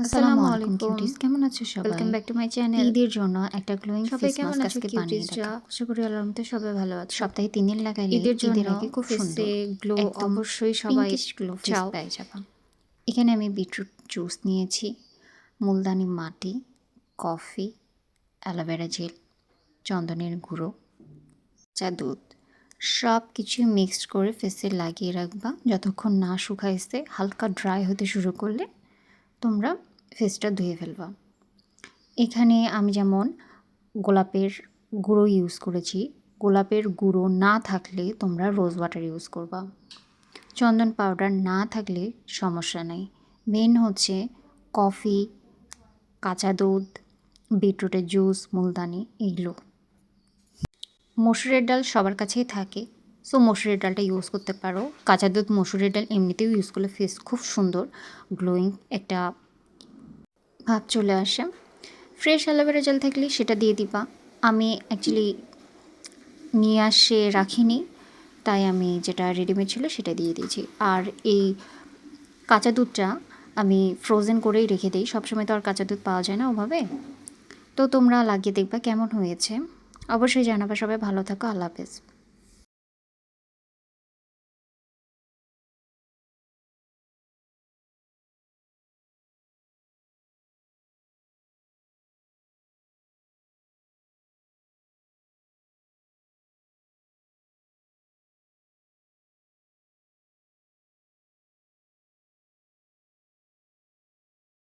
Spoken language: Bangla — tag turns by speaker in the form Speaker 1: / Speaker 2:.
Speaker 1: আসসালামু
Speaker 2: আসসালামু
Speaker 1: আলাইকুম
Speaker 2: আলাইকুম।
Speaker 1: কিউটিস, কেমন আছো সবাই?
Speaker 2: Welcome back to my channel.
Speaker 1: ঈদের জন্য একটা গ্লোয়িং
Speaker 2: সবাই
Speaker 1: ফেস
Speaker 2: কেমন
Speaker 1: মাস্ক
Speaker 2: আছো
Speaker 1: আজকে বানিয়ে
Speaker 2: কিউটিসরা?
Speaker 1: দেখাবো।
Speaker 2: আশা করি আল্লাহর রহমতে সবাই ভালো আছো।
Speaker 1: সপ্তাহে ৩ দিন লাগাইলে
Speaker 2: ঈদের
Speaker 1: ঈদের
Speaker 2: জন্য
Speaker 1: আগে খুব সুন্দর
Speaker 2: ফেসে গ্লো
Speaker 1: একদম
Speaker 2: অবশ্যই সবাই
Speaker 1: পিঙ্কিশ গ্লো ফেস
Speaker 2: চাও।
Speaker 1: পেয়ে যাবা। এখানে আমি বিটরুট জুস নিয়েছি, মুলতানি মাটি, কফি, অ্যালোভেরা জেল, চন্দনের গুঁড়ো, দুধ সব কিছু মিক্সড করে ফেসে লাগিয়ে রাখবা যতক্ষণ না শুকাইছে। হালকা ড্রাই হতে শুরু করলে তোমরা ফেসটা ধুয়ে ফেলবা। এখানে আমি যেমন গোলাপের গুঁড়ো ইউজ করেছি। গোলাপের গুঁড়ো না থাকলে তোমরা রোজ ওয়াটার ইউজ করবা। চন্দন পাউডার না থাকলে সমস্যা নেই। মেন হচ্ছে কফি, কাঁচা দুধ, বিটরুটের জুস, মুলতানি এগুলো। মসুরের ডাল সবার কাছেই থাকে, সো মসুরের ডালটা ইউজ করতে পারো। কাঁচা দুধ, মসুরের ডাল এমনিতেও ইউজ করলে ফেস খুব সুন্দর গ্লোয়িং একটা ভাব চলে আসে। ফ্রেশ অ্যালোভেরা জেল থাকলে সেটা দিয়ে দিবা। আমি অ্যাকচুয়ালি নিয়ে আসে রাখিনি, তাই আমি যেটা রেডিমেড ছিল সেটা দিয়ে দিয়েছি। আর এই কাঁচা দুধটা আমি ফ্রোজেন করেই রেখে দিই, সবসময় তো আর কাঁচা দুধ পাওয়া যায় না ওভাবে। তো তোমরা লাগিয়ে দেখবা কেমন হয়েছে, অবশ্যই জানাবা। সবাই ভালো থাকো, আল্লাহ হাফেজ।